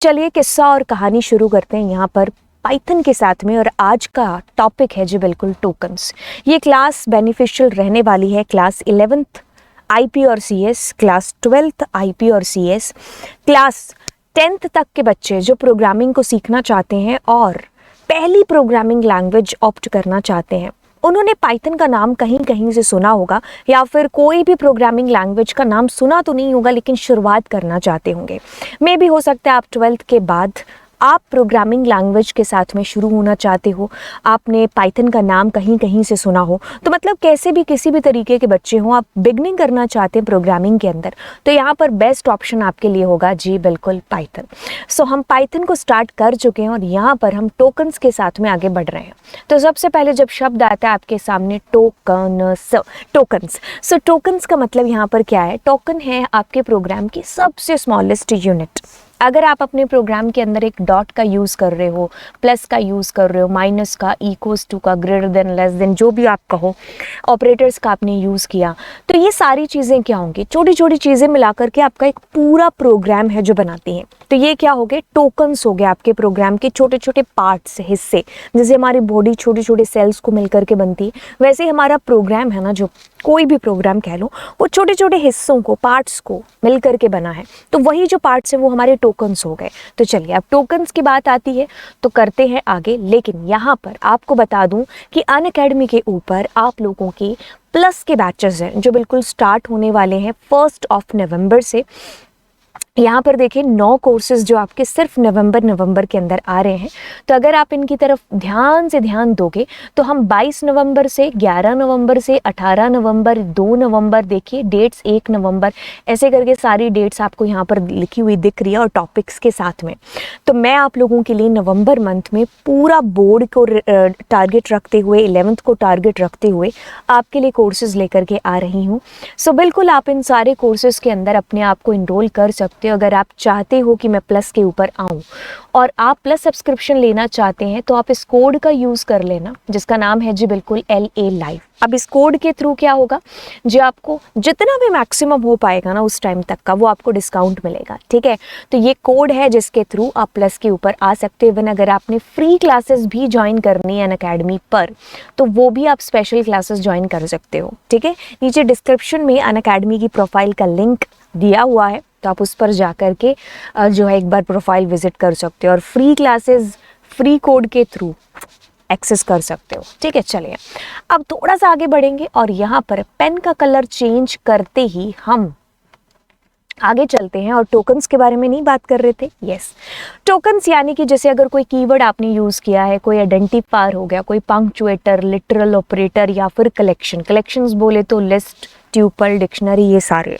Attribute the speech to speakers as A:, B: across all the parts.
A: चलिए किस्सा और कहानी शुरू करते हैं यहाँ पर पाइथन के साथ में। और आज का टॉपिक है जी बिल्कुल टोकन्स। ये क्लास बेनिफिशियल रहने वाली है क्लास 11th आईपी और सीएस, क्लास 12th आईपी और सीएस, क्लास 10th तक के बच्चे जो प्रोग्रामिंग को सीखना चाहते हैं और पहली प्रोग्रामिंग लैंग्वेज ऑप्ट करना चाहते हैं। उन्होंने पाइथन का नाम कहीं कहीं से सुना होगा या फिर कोई भी प्रोग्रामिंग लैंग्वेज का नाम सुना तो नहीं होगा, लेकिन शुरुआत करना चाहते होंगे। मे भी हो सकता है आप 12th के बाद आप प्रोग्रामिंग लैंग्वेज के साथ में शुरू होना चाहते हो, आपने पाइथन का नाम कहीं कहीं से सुना हो। तो मतलब कैसे भी किसी भी तरीके के बच्चे हों, आप बिगनिंग करना चाहते हैं प्रोग्रामिंग के अंदर, तो यहाँ पर बेस्ट ऑप्शन आपके लिए होगा जी बिल्कुल पाइथन। सो हम पाइथन को स्टार्ट कर चुके हैं और यहाँ पर हम टोकन्स के साथ में आगे बढ़ रहे हैं। तो सबसे पहले जब शब्द आता है आपके सामने टोकन्स, सो टोकन्स का मतलब यहाँ पर क्या है? टोकन है आपके प्रोग्राम की सबसे स्मॉलेस्ट यूनिट। अगर आप अपने प्रोग्राम के अंदर एक डॉट का यूज़ कर रहे हो, प्लस का यूज़ कर रहे हो, माइनस का, इक्वल्स टू का, ग्रेटर देन, लेस देन, जो भी आप कहो, ऑपरेटर्स का आपने यूज़ किया, तो ये सारी चीज़ें क्या होंगी? छोटी छोटी चीज़ें मिला करके आपका एक पूरा प्रोग्राम है जो बनाती हैं। तो ये क्या हो गए? टोकन्स हो गए आपके प्रोग्राम के छोटे छोटे पार्ट्स, हिस्से। जैसे हमारी बॉडी छोटे छोटे सेल्स को मिल करके बनती है, वैसे ही हमारा प्रोग्राम है ना, जो कोई भी प्रोग्राम कह लो, वो छोटे छोटे हिस्सों को, पार्ट्स को मिल करके बना है। तो वही जो पार्ट्स है वो हमारे टोकन्स हो गए। तो चलिए अब टोकन्स की बात आती है तो करते हैं आगे। लेकिन यहाँ पर आपको बता दूं कि अनअकैडमी के ऊपर आप लोगों की प्लस के बैचेस हैं जो बिल्कुल स्टार्ट होने वाले हैं 1 नवंबर से। यहाँ पर देखिए 9 कोर्सेज जो आपके सिर्फ नवंबर के अंदर आ रहे हैं। तो अगर आप इनकी तरफ ध्यान से ध्यान दोगे तो हम 22 नवंबर से, 11 नवंबर से, 18 नवंबर, 2 नवंबर, देखिए डेट्स, 1 नवंबर, ऐसे करके सारी डेट्स आपको यहाँ पर लिखी हुई दिख रही है और टॉपिक्स के साथ में। तो मैं आप लोगों के लिए नवंबर मंथ में पूरा बोर्ड को टारगेट रखते हुए, 11th को टारगेट रखते हुए आपके लिए कोर्सेज लेकर के आ रही हूँ। सो बिल्कुल आप इन सारे कोर्सेज के अंदर अपने आप को इनरोल कर सकते हो अगर आप चाहते हो कि मैं प्लस के ऊपर आऊं। और आप प्लस सब्सक्रिप्शन लेना चाहते हैं तो आप इस कोड का यूज़ कर लेना जिसका नाम है जी बिल्कुल LA लाइव। अब इस कोड के थ्रू क्या होगा जी, आपको जितना भी मैक्सिमम हो पाएगा ना उस टाइम तक का, वो आपको डिस्काउंट मिलेगा। ठीक है, तो ये कोड है जिसके थ्रू आप प्लस के ऊपर आ सकते हो। इवन अगर आपने फ्री क्लासेस भी ज्वाइन करनी है अनअकैडमी पर, तो वो भी आप स्पेशल क्लासेस ज्वाइन कर सकते हो। ठीक है, नीचे डिस्क्रिप्शन में अनअकैडमी की प्रोफाइल का लिंक दिया हुआ है, तो आप उस पर जा कर के जो है एक बार प्रोफाइल विजिट कर सकते हो और फ्री क्लासेस फ्री कोड के थ्रू एक्सेस कर सकते हो। ठीक है, चलिए अब थोड़ा सा आगे बढ़ेंगे और यहाँ पर पेन का कलर चेंज करते ही हम आगे चलते हैं। और टोकन्स के बारे में नहीं बात कर रहे थे? यस, टोकन्स यानी कि जैसे अगर कोई कीवर्ड आपने यूज़ किया है, कोई आइडेंटिफायर हो गया, कोई पंक्चुएटर, लिटरल ऑपरेटर या फिर कलेक्शंस बोले तो लिस्ट, ट्यूपल, डिक्शनरी, ये सारे।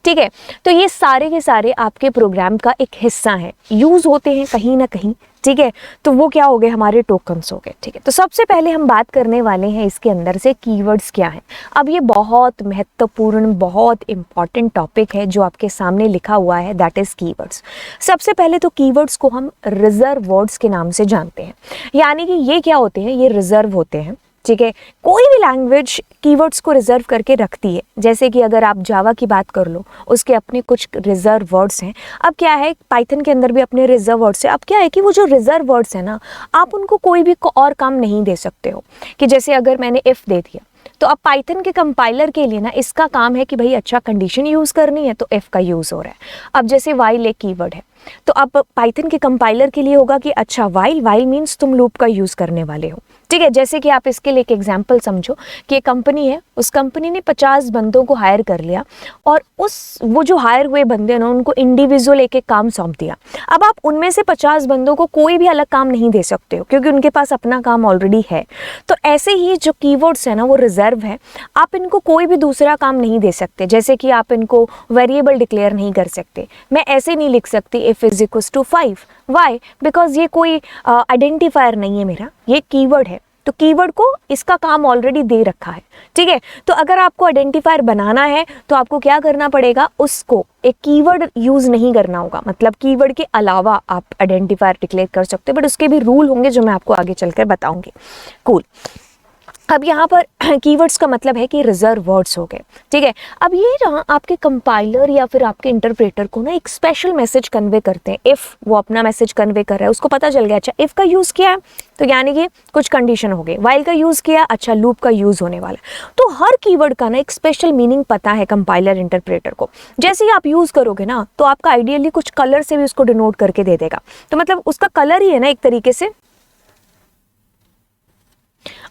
A: ठीक है, तो ये सारे के सारे आपके प्रोग्राम का एक हिस्सा है, यूज़ होते हैं कहीं ना कहीं। ठीक है, तो वो क्या हो गए? हमारे टोकन्स हो गए। ठीक है, तो सबसे पहले हम बात करने वाले हैं इसके अंदर से कीवर्ड्स क्या हैं। अब ये बहुत महत्वपूर्ण, बहुत इंपॉर्टेंट टॉपिक है जो आपके सामने लिखा हुआ है, दैट इज कीवर्ड्स। सबसे पहले तो कीवर्ड्स को हम रिजर्व वर्ड्स के नाम से जानते हैं, यानी कि ये क्या होते हैं? ये रिजर्व होते हैं। ठीक है, कोई भी लैंग्वेज कीवर्ड्स को रिजर्व करके रखती है। जैसे कि अगर आप जावा की बात कर लो, उसके अपने कुछ रिजर्व वर्ड्स हैं। अब क्या है, पाइथन के अंदर भी अपने रिजर्व वर्ड्स हैं। अब क्या है कि वो जो रिजर्व वर्ड्स हैं ना, आप उनको कोई भी और काम नहीं दे सकते हो। कि जैसे अगर मैंने इफ़ दे दिया, तो अब पाइथन के कंपाइलर के लिए ना इसका काम है कि भाई अच्छा कंडीशन यूज़ करनी है तो इफ़ का यूज़ हो रहा है। अब जैसे वाइल एक कीवर्ड है, तो अब पाइथन के कंपाइलर के लिए होगा कि अच्छा वाइल मीन्स तुम लूप का यूज़ करने वाले हो। ठीक है, जैसे कि आप इसके लिए एक एग्जांपल समझो कि एक कंपनी है, उस कंपनी ने 50 बंदों को हायर कर लिया और वो जो हायर हुए बंदे ना, उनको इंडिविजुअल एक एक काम सौंप दिया। अब आप उनमें से 50 बंदों को कोई भी अलग काम नहीं दे सकते हो क्योंकि उनके पास अपना काम ऑलरेडी है। तो ऐसे ही जो कीवर्ड्स है ना, वो रिजर्व है, आप इनको कोई भी दूसरा काम नहीं दे सकते। जैसे कि आप इनको वेरिएबल डिक्लेयर नहीं कर सकते। मैं ऐसे नहीं लिख सकती if is equals to 5। Why? Because ये कोई आइडेंटिफायर नहीं है मेरा, ये कीवर्ड है। तो कीवर्ड को इसका काम ऑलरेडी दे रखा है। ठीक है, तो अगर आपको आइडेंटिफायर बनाना है तो आपको क्या करना पड़ेगा? उसको एक कीवर्ड यूज़ नहीं करना होगा। मतलब कीवर्ड के अलावा आप आइडेंटिफायर डिक्लेयर कर सकते हो, बट उसके भी रूल होंगे जो मैं आपको आगे चलकर बताऊंगी। कूल। अब यहाँ पर कीवर्ड्स का मतलब है कि रिजर्व वर्ड्स हो गए, ठीक है। अब ये ना आपके कंपाइलर या फिर आपके इंटरप्रेटर को ना एक स्पेशल मैसेज कन्वे करते हैं। इफ़ वो अपना मैसेज कन्वे कर रहा है, उसको पता चल गया अच्छा इफ़ का यूज़ किया है तो यानी कि कुछ कंडीशन हो गई, वाइल का यूज़ किया अच्छा लूप का यूज़ होने वाला है। तो हर कीवर्ड का ना एक स्पेशल मीनिंग पता है कंपाइलर इंटरप्रेटर को। जैसे ही आप यूज़ करोगे ना तो आपका आइडियली कुछ कलर से भी उसको डिनोट करके दे देगा। तो मतलब उसका कलर ही है ना एक तरीके से,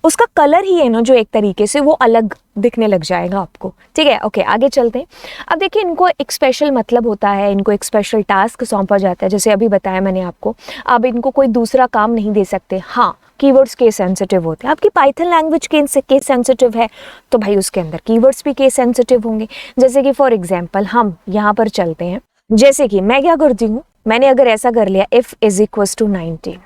A: उसका कलर ही है ना जो एक तरीके से वो अलग दिखने लग जाएगा आपको, ठीक है। ओके आगे चलते हैं। अब देखिए इनको एक स्पेशल मतलब होता है, इनको एक स्पेशल टास्क सौंपा जाता है, जैसे अभी बताया मैंने आपको। अब इनको कोई दूसरा काम नहीं दे सकते। हाँ कीवर्ड्स केस सेंसिटिव होते हैं। आपकी पाइथन लैंग्वेज केस सेंसिटिव है तो भाई उसके अंदर कीवर्ड्स भी केस सेंसिटिव होंगे। जैसे कि फॉर एग्जाम्पल हम यहाँ पर चलते हैं, जैसे कि मैं क्या करती हूँ, मैंने अगर ऐसा कर लिया इफ इज इक्वल टू 19,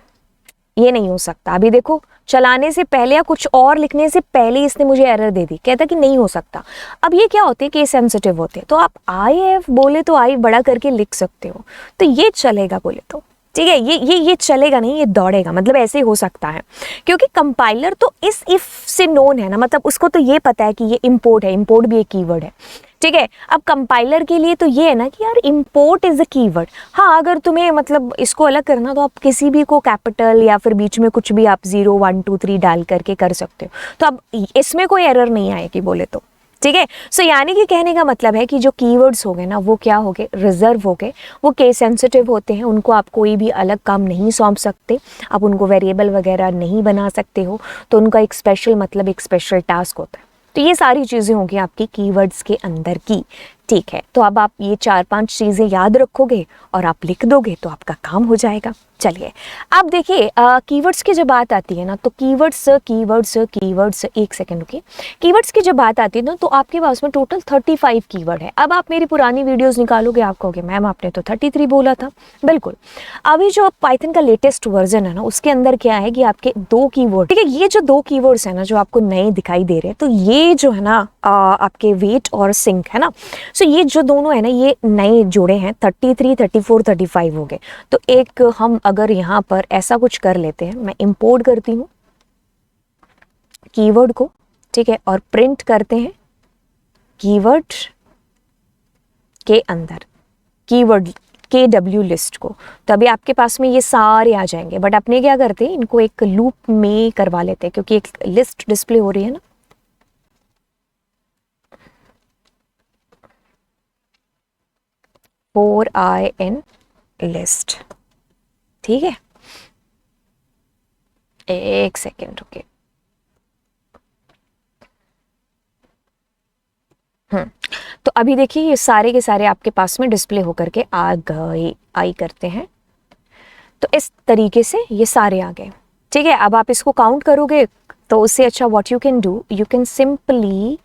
A: ये नहीं हो सकता। अभी देखो चलाने से पहले या कुछ और लिखने से पहले इसने मुझे एरर दे दी, कहता कि नहीं हो सकता। अब ये क्या होते हैं केस सेंसिटिव होते हैं, तो आप आई एफ बोले तो आई बड़ा करके लिख सकते हो, तो ये चलेगा बोले तो, ठीक है। ये चलेगा नहीं, ये दौड़ेगा, मतलब ऐसे हो सकता है क्योंकि कंपाइलर तो इस इफ से नोन है ना, मतलब उसको तो ये पता है कि ये इंपोर्ट है, इंपोर्ट भी एक कीवर्ड है, ठीक है। अब कंपाइलर के लिए तो ये है ना कि यार इंपोर्ट इज अ कीवर्ड। हाँ अगर तुम्हें मतलब इसको अलग करना तो आप किसी भी को कैपिटल या फिर बीच में कुछ भी आप 0 1 2 3 डाल करके कर सकते हो, तो अब इसमें कोई एरर नहीं आएगी बोले तो, ठीक है। सो यानी कि कहने का मतलब है कि जो कीवर्ड्स हो गए ना वो क्या हो गए, रिजर्व हो गए, वो केस सेंसिटिव होते हैं, उनको आप कोई भी अलग काम नहीं सौंप सकते, आप उनको वेरिएबल वगैरह नहीं बना सकते हो, तो उनका एक स्पेशल मतलब एक स्पेशल टास्क होता है। तो ये सारी चीज़ें होंगी आपकी कीवर्ड्स के अंदर की, ठीक है। तो अब आप ये 4-5 चीज़ें याद रखोगे और आप लिख दोगे तो आपका काम हो जाएगा। चलिए अब देखिए कीवर्ड्स की जब बात आती है ना तो कीवर्ड्स एक सेकंड रुकिए। कीवर्ड्स की जब बात आती है ना तो आपके पास में टोटल 35 कीवर्ड है। अब आप मेरी पुरानी वीडियोस निकालोगे, आप कहोगे मैम आपने तो 33 बोला था। बिल्कुल, अभी जो पाइथन का लेटेस्ट वर्जन है ना उसके अंदर क्या है कि आपके 2 कीवर्ड, ठीक है, ये जो 2 कीवर्ड्स है ना जो आपको नए दिखाई दे रहे हैं, तो ये जो है ना आपके वेट और सिंक है ना, सो ये जो दोनों है ना ये नए जोड़े हैं, 33 34 35 हो गए। तो एक हम अगर यहाँ पर ऐसा कुछ कर लेते हैं, मैं इंपोर्ट करती हूँ कीवर्ड को, ठीक है, और प्रिंट करते हैं कीवर्ड के अंदर कीवर्ड KW लिस्ट को, तभी आपके पास में ये सारे आ जाएंगे। बट अपने क्या करते हैं इनको एक लूप में करवा लेते हैं क्योंकि एक लिस्ट डिस्प्ले हो रही है ना। in लिस्ट, ठीक है, एक सेकेंड रुके। तो अभी देखिए ये सारे के सारे आपके पास में डिस्प्ले होकर के आ गए। आई करते हैं तो इस तरीके से ये सारे आ गए, ठीक है। अब आप इसको काउंट करोगे तो उससे अच्छा what you can do, you can simply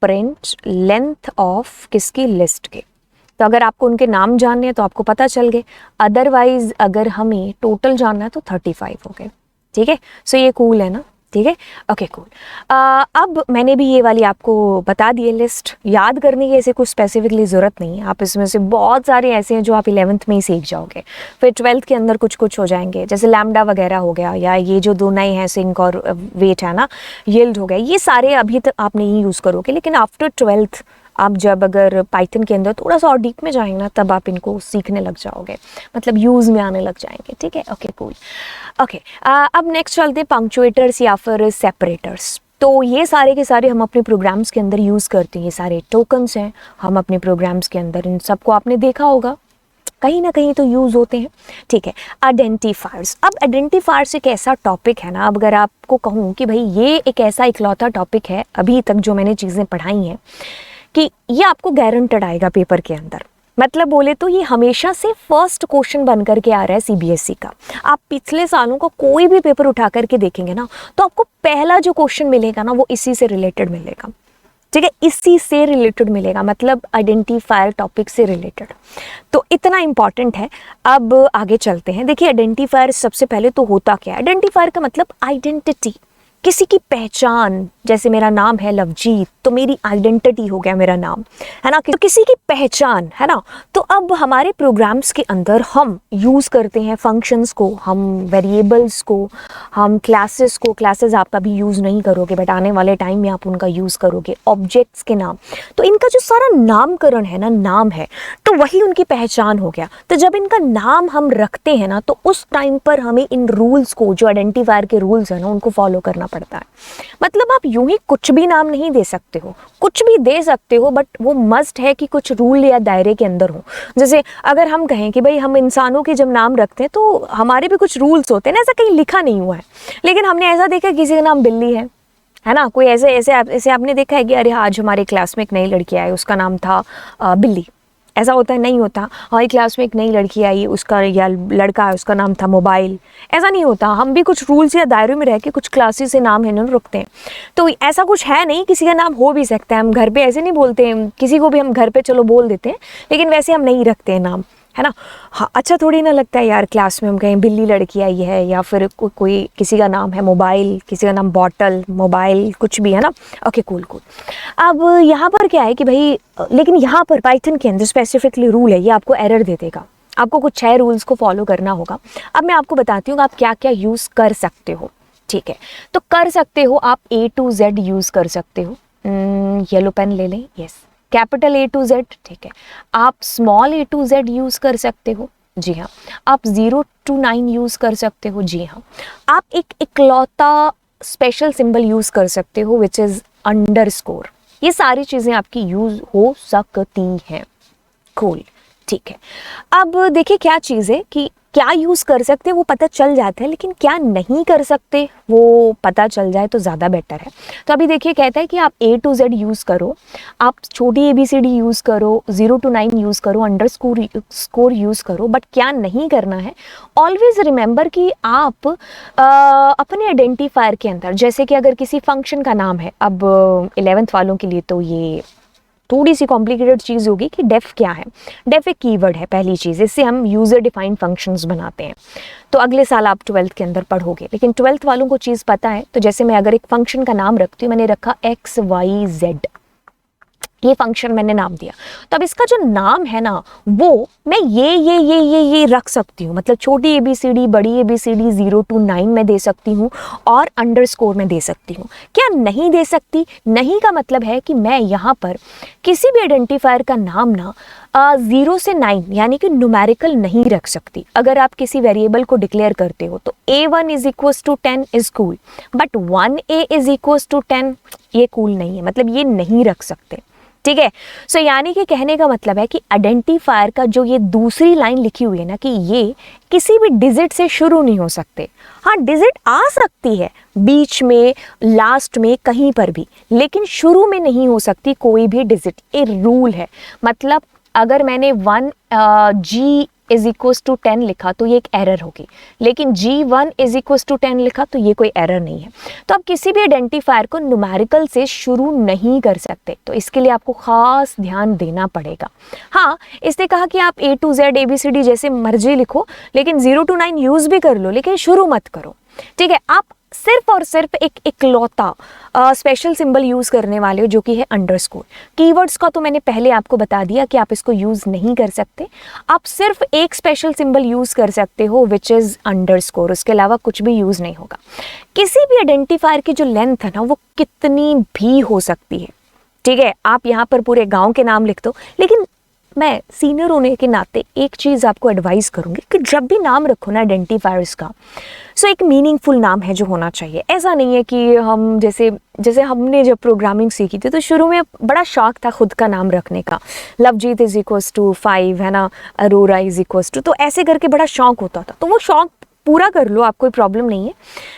A: print length of किसकी लिस्ट के। तो अगर आपको उनके नाम जानने हैं तो आपको पता चल गए, अदरवाइज अगर हमें टोटल जानना है तो 35 हो गए, ठीक है। सो ये कूल है ना, ठीक है, ओके कूल। अब मैंने भी ये वाली आपको बता दी है लिस्ट, याद करने की ऐसे कुछ स्पेसिफिकली ज़रूरत नहीं है। आप इसमें से बहुत सारे ऐसे हैं जो आप 11th में ही सीख जाओगे, फिर 12th के अंदर कुछ कुछ हो जाएंगे, जैसे लैम्डा वगैरह हो गया, या ये जो 2 नए हैं सिंक और वेट है ना, यील्ड हो गया, ये सारे अभी तक आप नहीं यूज़ करोगे, लेकिन आफ्टर 12th आप जब अगर पाइथन के अंदर थोड़ा सा और डीप में जाएंगे ना तब आप इनको सीखने लग जाओगे, मतलब यूज़ में आने लग जाएंगे, ठीक है, ओके कूल। ओके अब नेक्स्ट चलते हैं पंक्चुएटर्स या फिर सेपरेटर्स। तो ये सारे के सारे हम अपने प्रोग्राम्स के अंदर यूज़ करते हैं, ये सारे टोकन्स हैं हम अपने प्रोग्राम्स के अंदर, इन सबको आपने देखा होगा कहीं ना कहीं तो यूज़ होते हैं, ठीक है। आइडेंटिफायर्स, अब आइडेंटिफायर्स एक ऐसा टॉपिक है ना, अब अगर आपको कहूँ कि भाई ये एक ऐसा इकलौता टॉपिक है अभी तक जो मैंने चीज़ें पढ़ाई हैं कि ये आपको गारंटेड आएगा पेपर के अंदर, मतलब बोले तो ये हमेशा से फर्स्ट क्वेश्चन बन करके आ रहा है CBSE का। आप पिछले सालों का कोई भी पेपर उठा करके देखेंगे ना तो आपको पहला जो क्वेश्चन मिलेगा ना वो इसी से रिलेटेड मिलेगा, ठीक है, इसी से रिलेटेड मिलेगा, मतलब आइडेंटिफायर टॉपिक से रिलेटेड, तो इतना इंपॉर्टेंट है। अब आगे चलते हैं। देखिए आइडेंटिफायर सबसे पहले तो होता क्या है, आइडेंटिफायर का मतलब आइडेंटिटी, किसी की पहचान, जैसे मेरा नाम है लवजीत तो मेरी आइडेंटिटी हो गया मेरा नाम, है ना, तो किसी की पहचान, है ना। तो अब हमारे प्रोग्राम्स के अंदर हम यूज़ करते हैं फंक्शंस को, हम वेरिएबल्स को, हम क्लासेस को, क्लासेस आप कभी यूज़ नहीं करोगे बट आने वाले टाइम में आप उनका यूज़ करोगे, ऑब्जेक्ट्स के नाम, तो इनका जो सारा नामकरण है ना, नाम है, तो वही उनकी पहचान हो गया। तो जब इनका नाम हम रखते हैं ना, तो उस टाइम पर हमें इन रूल्स को, जो आइडेंटिफायर के रूल्स हैं ना, उनको फॉलो करना पड़ता है। मतलब आप यूं ही कुछ भी नाम नहीं दे सकते हो, कुछ भी दे सकते हो बट वो मस्ट है कि कुछ रूल या दायरे के अंदर हो। जैसे अगर हम कहें कि भाई हम इंसानों के जब नाम रखते हैं तो हमारे भी कुछ रूल्स होते हैं ना, ऐसा कहीं लिखा नहीं हुआ है, लेकिन हमने ऐसा देखा किसी का नाम बिल्ली है ना, कोई ऐसे आपने देखा है कि अरे आज हमारे क्लास में एक नई लड़की आई उसका नाम था बिल्ली, ऐसा होता है? नहीं होता। हमारी क्लास में एक नई लड़की आई उसका, या लड़का है उसका नाम था मोबाइल, ऐसा नहीं होता। हम भी कुछ रूल्स या दायरे में रह के कुछ क्लासेस से नाम है ना रखते हैं, तो ऐसा कुछ है नहीं, किसी का नाम हो भी सकता है। हम घर पे ऐसे नहीं बोलते हैं, किसी को भी हम घर पे चलो बोल देते हैं, लेकिन वैसे हम नहीं रखते हैं नाम, है ना। हाँ, अच्छा थोड़ी ना लगता है यार क्लास में हम कहें बिल्ली लड़की आई है, या फिर कोई किसी का नाम है मोबाइल, किसी का नाम बॉटल, मोबाइल, कुछ भी, है ना। Okay, cool. अब यहाँ पर क्या है कि भाई, लेकिन यहाँ पर पाइथन के अंदर स्पेसिफिकली रूल है, ये आपको एरर दे देगा, आपको कुछ 6 रूल्स को फॉलो करना होगा। अब मैं आपको बताती हूँ आप क्या क्या यूज़ कर सकते हो, ठीक है। तो कर सकते हो आप A to Z यूज़ कर सकते हो, येलो पेन ले लें, yes, capital A to Z, ठीक है। आप small A to Z use कर सकते हो, जी हाँ। आप 0 to 9 यूज़ कर सकते हो, जी हाँ। आप एक इकलौता स्पेशल सिंबल यूज़ कर सकते हो विच इज़ अंडरस्कोर। ये सारी चीज़ें आपकी यूज़ हो सकती हैं, कूल, ठीक है। अब देखिए क्या चीज़ है कि क्या यूज़ कर सकते वो पता चल जाता है, लेकिन क्या नहीं कर सकते वो पता चल जाए तो ज़्यादा बेटर है। तो अभी देखिए कहता है कि आप A to Z यूज़ करो, आप छोटी ABCD यूज़ करो, 0 to 9 यूज़ करो, अंडरस्कोर यूज़ करो, बट क्या नहीं करना है, ऑलवेज रिमेंबर कि आप अपने आइडेंटिफायर के अंदर, जैसे कि अगर किसी फंक्शन का नाम है, अब 11th वालों के लिए तो ये थोड़ी सी कॉम्प्लिकेटेड चीज़ होगी कि डेफ क्या है। डेफ एक कीवर्ड है, पहली चीज़, इससे हम यूज़र डिफाइंड फंक्शंस बनाते हैं। तो अगले साल आप 12th के अंदर पढ़ोगे, लेकिन 12th वालों को चीज़ पता है। तो जैसे मैं अगर एक फंक्शन का नाम रखती हूँ, मैंने रखा XYZ, ये फंक्शन मैंने नाम दिया, तो अब इसका जो नाम है ना, वो मैं ये रख सकती हूँ। मतलब छोटी ABCD, बड़ी ABCD, 0 to 9 में दे सकती हूँ और अंडरस्कोर में दे सकती हूँ। क्या नहीं दे सकती? नहीं का मतलब है कि मैं यहाँ पर किसी भी आइडेंटिफायर का नाम ना 0 से 9 यानी कि न्यूमेरिकल नहीं रख सकती। अगर आप किसी वेरिएबल को डिक्लेयर करते हो तो A1 is equals to 10 is cool, but 1A is equals to 10 ये कूल नहीं है, मतलब ये नहीं रख सकते, ठीक है। सो यानी कि कहने का मतलब है कि आइडेंटिफायर का जो ये दूसरी लाइन लिखी हुई है ना, कि ये किसी भी डिजिट से शुरू नहीं हो सकते। हाँ, डिजिट आ सकती है बीच में, लास्ट में, कहीं पर भी, लेकिन शुरू में नहीं हो सकती कोई भी डिजिट। ये रूल है। मतलब अगर मैंने 1G इज इक्वल्स टू 10 लिखा तो ये एक एरर होगी, लेकिन G1 इज इक्वल्स टू 10 लिखा तो ये कोई एरर नहीं है। तो आप किसी भी आइडेंटिफायर को न्यूमेरिकल से शुरू नहीं कर सकते, तो इसके लिए आपको खास ध्यान देना पड़ेगा। हाँ, इसने कहा कि आप A to Z ABCD जैसे मर्जी लिखो, लेकिन 0 to 9 यूज़ भी कर लो, लेकिन शुरू मत करो, ठीक है। आप सिर्फ और सिर्फ एक इकलौता स्पेशल सिंबल यूज़ करने वाले हो, जो कि है अंडरस्कोर। कीवर्ड्स का तो मैंने पहले आपको बता दिया कि आप इसको यूज़ नहीं कर सकते। आप सिर्फ एक स्पेशल सिंबल यूज़ कर सकते हो विच इज़ अंडरस्कोर, उसके अलावा कुछ भी यूज़ नहीं होगा। किसी भी आइडेंटिफायर की जो लेंथ है ना, वो कितनी भी हो सकती है, ठीक है। आप यहाँ पर पूरे गाँव के नाम लिख दो, लेकिन मैं सीनियर होने के नाते एक चीज़ आपको एडवाइस करूँगी कि जब भी नाम रखो ना आइडेंटिफायर्स का, सो एक मीनिंगफुल नाम है जो होना चाहिए। ऐसा नहीं है कि हम जैसे हमने जब प्रोग्रामिंग सीखी थी तो शुरू में बड़ा शौक था खुद का नाम रखने का, लवजीत इज इक्वल्स टू 5, है ना, अरोरा इज इक्वल्स टू, तो ऐसे करके बड़ा शौक होता था। तो वो शौक पूरा कर लो, आप कोई प्रॉब्लम नहीं है,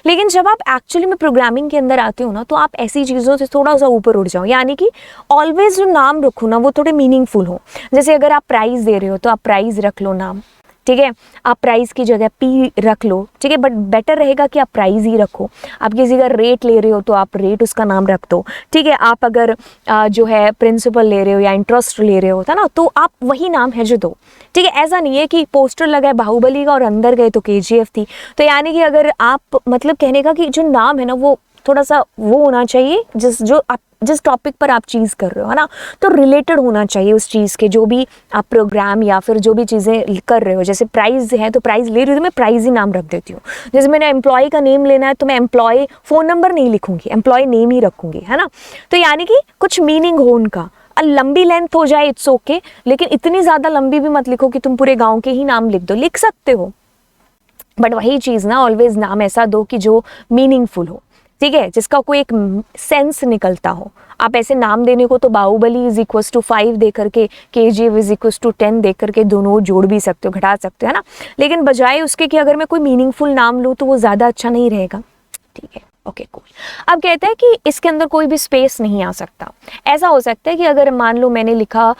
A: लेकिन जब आप एक्चुअली में प्रोग्रामिंग के अंदर आते हो ना, तो आप ऐसी चीज़ों से थोड़ा सा ऊपर उठ जाओ। यानी कि ऑलवेज जो नाम रखो ना, वो थोड़े मीनिंगफुल हो। जैसे अगर आप प्राइज़ दे रहे हो तो आप प्राइज़ रख लो नाम, ठीक है। आप प्राइस की जगह P रख लो, ठीक है, बट बेटर रहेगा कि आप प्राइस ही रखो। आप किसी का रेट ले रहे हो तो आप रेट उसका नाम रख दो, ठीक है। आप अगर जो है प्रिंसिपल ले रहे हो या इंटरेस्ट ले रहे हो, था ना, तो आप वही नाम है जो दो, ठीक है। ऐसा नहीं है कि पोस्टर लगा है बाहुबली का और अंदर गए तो KGF थी। तो यानी कि अगर आप, मतलब कहने का कि जो नाम है ना, वो थोड़ा सा वो होना चाहिए जिस टॉपिक पर आप चीज़ कर रहे हो, है ना, तो रिलेटेड होना चाहिए उस चीज़ के, जो भी आप प्रोग्राम या फिर जो भी चीज़ें कर रहे हो। जैसे प्राइस है तो प्राइस ले रही हूँ तो मैं प्राइस ही नाम रख देती हूँ। जैसे मैंने एम्प्लॉय का नेम लेना है तो मैं एम्प्लॉय फ़ोन नंबर नहीं लिखूंगी, एम्प्लॉय नेम ही रखूंगी, है ना। तो यानी कि कुछ मीनिंग हो उनका। लंबी लेंथ हो जाए इट्स ओके, लेकिन इतनी ज़्यादा लंबी भी मत लिखो कि तुम पूरे गाँव के ही नाम लिख दो। लिख सकते हो बट वही चीज़ ना, ऑलवेज नाम ऐसा दो कि जो मीनिंगफुल हो, ठीक है, जिसका कोई एक सेंस निकलता हो। आप ऐसे नाम देने को तो बाहुबली इज इक्वल्स टू 5 दे करके KGF इज इक्वल्स टू 10 दे करके दोनों जोड़ भी सकते हो, घटा सकते हो, है ना। लेकिन बजाय उसके कि अगर मैं कोई मीनिंगफुल नाम लूँ तो वो ज़्यादा अच्छा नहीं रहेगा, ठीक है। Okay cool. अब कहते हैं कि इसके अंदर कोई भी स्पेस नहीं आ सकता। ऐसा हो सकता है कि अगर मान लो मैंने लिखा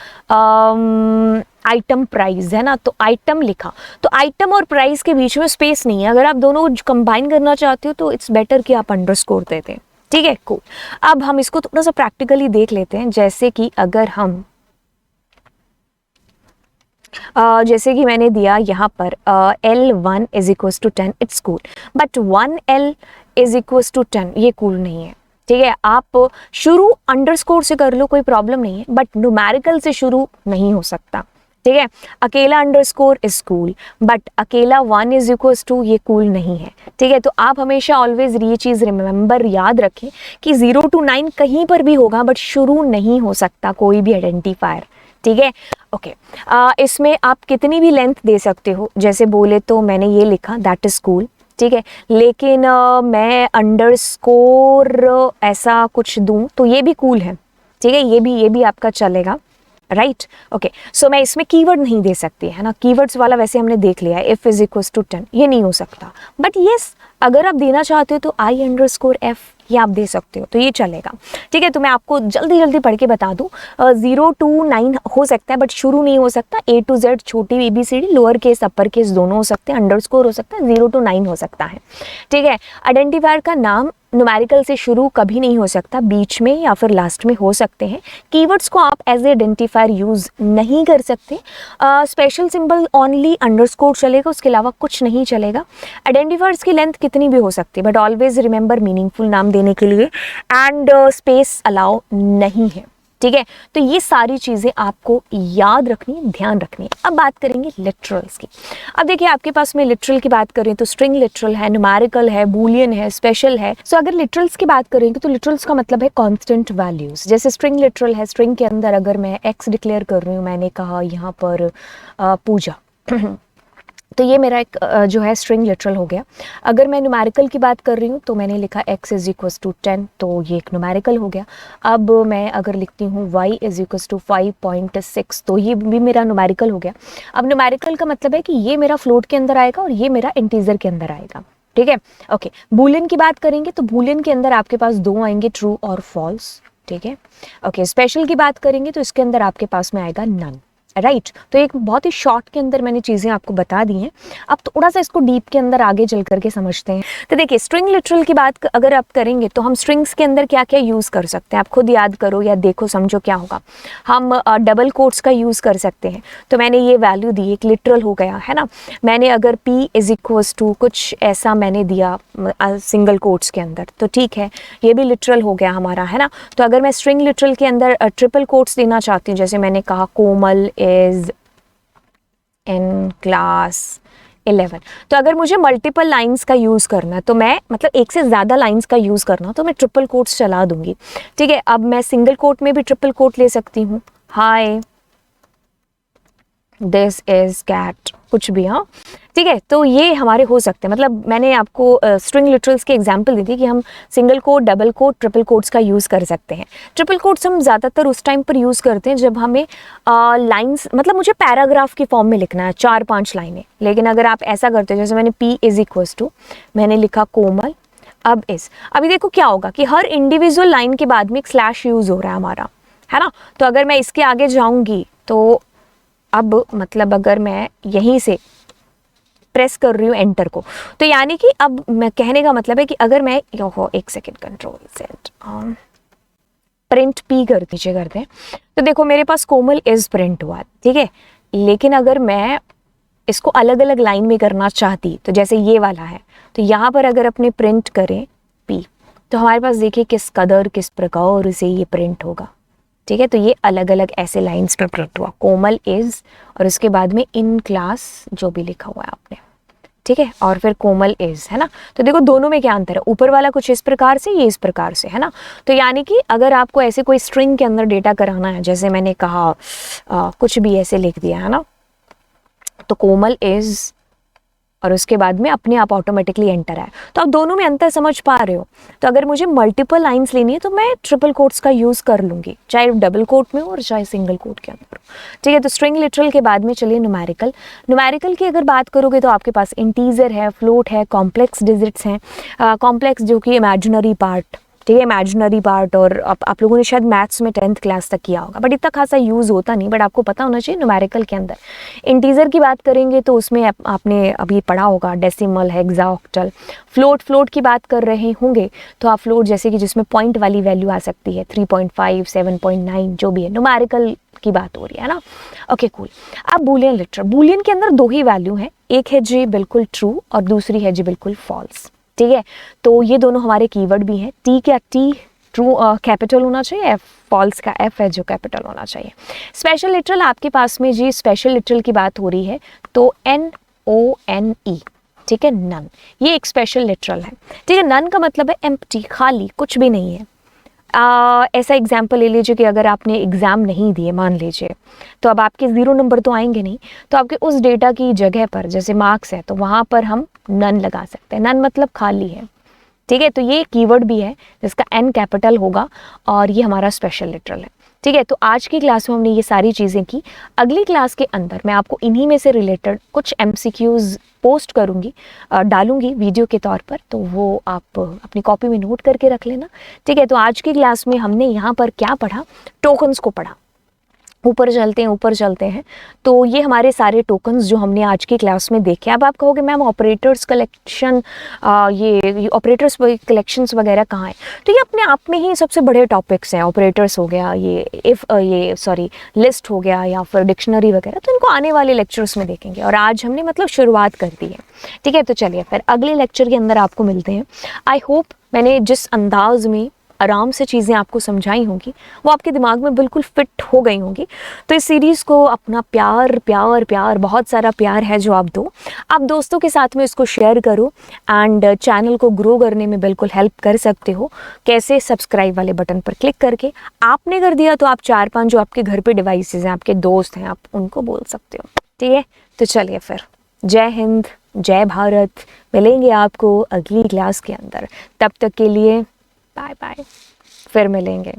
A: आइटम प्राइस, है ना, तो आइटम लिखा, तो आइटम और प्राइस के बीच में स्पेस नहीं है। अगर आप दोनों कंबाइन करना चाहते हो तो इट्स बेटर कि आप अंडरस्कोर दे दें, ठीक है कूल। अब हम इसको थोड़ा सा प्रैक्टिकली देख लेते हैं। जैसे कि अगर हम जैसे कि मैंने दिया यहाँ पर L1 is equals to 10, it's cool, but 1L is equals to 10 ये कूल नहीं है, ठीक है। आप शुरू अंडरस्कोर से कर लो, कोई प्रॉब्लम नहीं है, बट न्यूमेरिकल से शुरू नहीं हो सकता, ठीक है। अकेला अंडरस्कोर इज कूल बट अकेला 1 इज इक्वल्स टू ये कूल नहीं है, ठीक है। तो आप हमेशा ऑलवेज ये चीज़ रिमेंबर याद रखें कि 0 to 9 कहीं पर भी होगा बट शुरू नहीं हो सकता कोई भी आइडेंटिफायर, ठीक है। ओके इसमें आप कितनी भी लेंथ दे सकते हो। जैसे बोले तो मैंने ये लिखा दैट इज कूल, ठीक है, लेकिन मैं अंडरस्कोर ऐसा कुछ दूं तो ये भी कूल है, ठीक है, ये भी आपका चलेगा, राइट। ओके सो मैं इसमें कीवर्ड नहीं दे सकती, है ना। कीवर्ड्स वाला वैसे हमने देख लिया है, इफ इज इक्वल्स टू 10 ये नहीं हो सकता, बट येस अगर आप देना चाहते हो तो I_F ये आप दे सकते हो, तो ये चलेगा, ठीक है। तो मैं आपको जल्दी जल्दी पढ़ के बता दूं, 0 to 9 हो सकता है बट शुरू नहीं हो सकता। A to Z छोटी ABCD lower case upper case दोनों हो सकते हैं, अंडरस्कोर हो सकता है, 0 to 9 हो सकता है, ठीक है। आइडेंटिफायर का नाम न्यूमेरिकल से शुरू कभी नहीं हो सकता, बीच में या फिर लास्ट में हो सकते हैं। कीवर्ड्स को आप एज ए आइडेंटिफायर यूज नहीं कर सकते। स्पेशल सिंबल ओनली अंडरस्कोर चलेगा, उसके अलावा कुछ नहीं चलेगा। आइडेंटिफायर्स की लेंथ कितनी भी हो सकती है बट ऑलवेज रिमेंबर मीनिंगफुल नाम देने के लिए एंड स्पेस अलाउ नहीं है, ठीक है। तो ये सारी चीज़ें आपको याद रखनी है, ध्यान रखनी है। अब बात करेंगे लिटरल्स की। अब देखिए आपके पास में लिटरल की बात करें तो स्ट्रिंग लिटरल है, न्यूमेरिकल है, बूलियन है, स्पेशल है। सो अगर लिटरल्स की बात करेंगे तो लिटरल्स का मतलब है कांस्टेंट वैल्यूज। जैसे स्ट्रिंग लिटरल है, स्ट्रिंग के अंदर अगर मैं x डिक्लेयर कर रही हूँ, मैंने कहा यहाँ पर पूजा तो ये मेरा एक जो है स्ट्रिंग लिटरल हो गया। अगर मैं न्यूमेरिकल की बात कर रही हूँ तो मैंने लिखा x इज इक्वल्स टू 10 तो ये एक न्यूमेरिकल हो गया। अब मैं अगर लिखती हूँ y इज इक्वल्स टू 5.6 तो ये भी मेरा न्यूमेरिकल हो गया। अब न्यूमेरिकल का मतलब है कि ये मेरा फ्लोट के अंदर आएगा और ये मेरा इंटीजर के अंदर आएगा, ठीक है। ओके बूलियन की बात करेंगे तो बूलियन के अंदर आपके पास दो आएंगे, ट्रू और फॉल्स, ठीक है। ओके स्पेशल की बात करेंगे तो इसके अंदर आपके पास में आएगा नन, राइट। तो एक बहुत ही शॉर्ट के अंदर मैंने चीज़ें आपको बता दी हैं। अब थोड़ा सा इसको डीप के अंदर आगे चल करके समझते हैं। तो देखिए स्ट्रिंग लिटरल की बात अगर आप करेंगे तो हम स्ट्रिंग्स के अंदर क्या क्या यूज़ कर सकते हैं, आप खुद याद करो या देखो समझो क्या होगा। हम डबल कोट्स का यूज़ कर सकते हैं। तो मैंने ये वैल्यू दी, एक लिटरल हो गया, है ना। मैंने अगर p इज इक्वल्स टू कुछ ऐसा मैंने दिया सिंगल कोट्स के अंदर तो ठीक है, ये भी लिटरल हो गया हमारा, है ना। तो अगर मैं स्ट्रिंग लिटरल के अंदर ट्रिपल कोट्स देना चाहती हूँ, जैसे मैंने कहा कोमल इज इन क्लास 11, तो अगर मुझे मल्टीपल लाइंस का यूज़ करना है तो मैं मतलब एक से ज़्यादा लाइंस का यूज़ करना तो मैं ट्रिपल कोट्स चला दूंगी, ठीक है। अब मैं सिंगल कोट में भी ट्रिपल कोट ले सकती हूँ, हाय दिस इज कैट, कुछ भी, हाँ ठीक है। तो ये हमारे हो सकते हैं, मतलब मैंने आपको स्ट्रिंग लिटरल्स की एग्जांपल दी थी कि हम single quote, double quote, triple quotes का यूज़ कर सकते हैं। ट्रिपल कोट्स हम ज़्यादातर उस टाइम पर यूज़ करते हैं जब हमें लाइंस मतलब मुझे पैराग्राफ की फॉर्म में लिखना है 4-5 लाइनें। लेकिन अगर आप ऐसा करते हो जैसे मैंने p इज इक्वल्स टू मैंने लिखा कोमल, अब इस, अभी देखो क्या होगा कि हर इंडिविजुअल लाइन के बाद में एक स्लैश यूज़ हो रहा है हमारा, है ना। तो अगर मैं इसके आगे जाऊँगी तो अब मतलब अगर मैं यहीं से प्रेस कर रही हूँ एंटर को, तो यानी कि अब मैं कहने का मतलब है कि अगर मैं एक second control set print p कर दीजिए करते हैं, तो देखो मेरे पास कोमल इज प्रिंट हुआ, ठीक है। लेकिन अगर मैं इसको अलग अलग लाइन में करना चाहती तो जैसे ये वाला है, तो यहाँ पर अगर अपने प्रिंट करें p, तो हमारे पास देखिए किस कदर किस प्रकार से ये प्रिंट होगा, ठीक है। तो ये अलग अलग ऐसे लाइंस पे प्रिंट हुआ, कोमल इज और उसके बाद में इन क्लास जो भी लिखा हुआ है आपने, ठीक है, और फिर कोमल इज, है ना। तो देखो दोनों में क्या अंतर है, ऊपर वाला कुछ इस प्रकार से, ये इस प्रकार से, है ना। तो यानी कि अगर आपको ऐसे कोई स्ट्रिंग के अंदर डेटा कराना है, जैसे मैंने कहा कुछ भी ऐसे लिख दिया, है ना, तो कोमल इज और उसके बाद में अपने आप ऑटोमेटिकली एंटर है। तो आप दोनों में अंतर समझ पा रहे हो। तो अगर मुझे मल्टीपल लाइंस लेनी है तो मैं ट्रिपल कोट्स का यूज़ कर लूँगी, चाहे डबल कोट में हो और चाहे सिंगल कोट के अंदर हो, ठीक है। तो स्ट्रिंग लिटरल के बाद में चलिए न्यूमेरिकल। न्यूमेरिकल की अगर बात करोगे तो आपके पास इंटीजर है, फ्लोट है, कॉम्प्लेक्स डिजिट्स हैं। कॉम्प्लेक्स जो कि इमेजिनरी पार्ट, ठीक है, इमेजिनरी पार्ट, और आप लोगों ने शायद मैथ्स में 10th क्लास तक किया होगा, बट इतना खासा यूज़ होता नहीं, बट आपको पता होना चाहिए न्यूमेरिकल के अंदर। इंटीजर की बात करेंगे तो उसमें आपने अभी पढ़ा होगा डेसिमल, हेक्सा, ऑक्टल। फ्लोट की बात कर रहे होंगे तो आप फ्लोट जैसे कि जिसमें पॉइंट वाली वैल्यू आ सकती है, 3.5, 7.9 जो भी है, न्यूमेरिकल की बात हो रही है ना। Okay cool. अब बूलियन लिटरल, बूलियन के अंदर दो ही वैल्यू है, एक है जी बिल्कुल ट्रू और दूसरी है जी बिल्कुल फॉल्स, ठीक है। तो ये दोनों हमारे कीवर्ड भी हैं। टी क्या, टी ट्रू कैपिटल होना चाहिए, एफ फॉल्स का एफ है जो कैपिटल होना चाहिए। स्पेशल लिटरल आपके पास में जी स्पेशल लिटरल की बात हो रही है तो NONE, ठीक है, नन, ये एक स्पेशल लिटरल है, ठीक है। नन का मतलब है एम्प्टी, खाली, कुछ भी नहीं है। ऐसा एग्जाम्पल ले लीजिए कि अगर आपने एग्ज़ाम नहीं दिए मान लीजिए, तो अब आपके 0 नंबर तो आएंगे नहीं, तो आपके उस डेटा की जगह पर जैसे मार्क्स है तो वहाँ पर हम नन लगा सकते हैं। नन मतलब खाली है, ठीक है। तो ये कीवर्ड भी है जिसका N कैपिटल होगा और ये हमारा स्पेशल लिटरल है, ठीक है। तो आज की क्लास में हमने ये सारी चीज़ें की। अगली क्लास के अंदर मैं आपको इन्हीं में से रिलेटेड कुछ MCQs पोस्ट करूँगी, डालूंगी वीडियो के तौर पर, तो वो आप अपनी कॉपी में नोट करके रख लेना, ठीक है। तो आज की क्लास में हमने यहाँ पर क्या पढ़ा, टोकन्स को पढ़ा। ऊपर चलते हैं तो ये हमारे सारे टोकन्स जो हमने आज की क्लास में देखे। अब आप कहोगे मैम ऑपरेटर्स कलेक्शन, ये ऑपरेटर्स कलेक्शंस वगैरह कहाँ हैं, तो ये अपने आप में ही सबसे बड़े टॉपिक्स हैं। ऑपरेटर्स हो गया, ये लिस्ट हो गया, या फिर डिक्शनरी वगैरह, तो इनको आने वाले लेक्चर्स में देखेंगे और आज हमने मतलब शुरुआत कर दी है, ठीक है। तो चलिए फिर अगले लेक्चर के अंदर आपको मिलते हैं। आई होप मैंने जिस अंदाज में आराम से चीज़ें आपको समझाई होंगी वो आपके दिमाग में बिल्कुल फिट हो गई होंगी। तो इस सीरीज़ को अपना प्यार बहुत सारा प्यार है जो आप दो, आप दोस्तों के साथ में इसको शेयर करो एंड चैनल को ग्रो करने में बिल्कुल हेल्प कर सकते हो। कैसे, सब्सक्राइब वाले बटन पर क्लिक करके। आपने कर दिया तो आप 4-5 जो आपके घर पे डिवाइसेस हैं, आपके दोस्त हैं, आप उनको बोल सकते हो, ठीक है। तो चलिए फिर, जय हिंद, जय भारत। मिलेंगे आपको अगली क्लास के अंदर, तब तक के लिए बाय बाय, फिर मिलेंगे।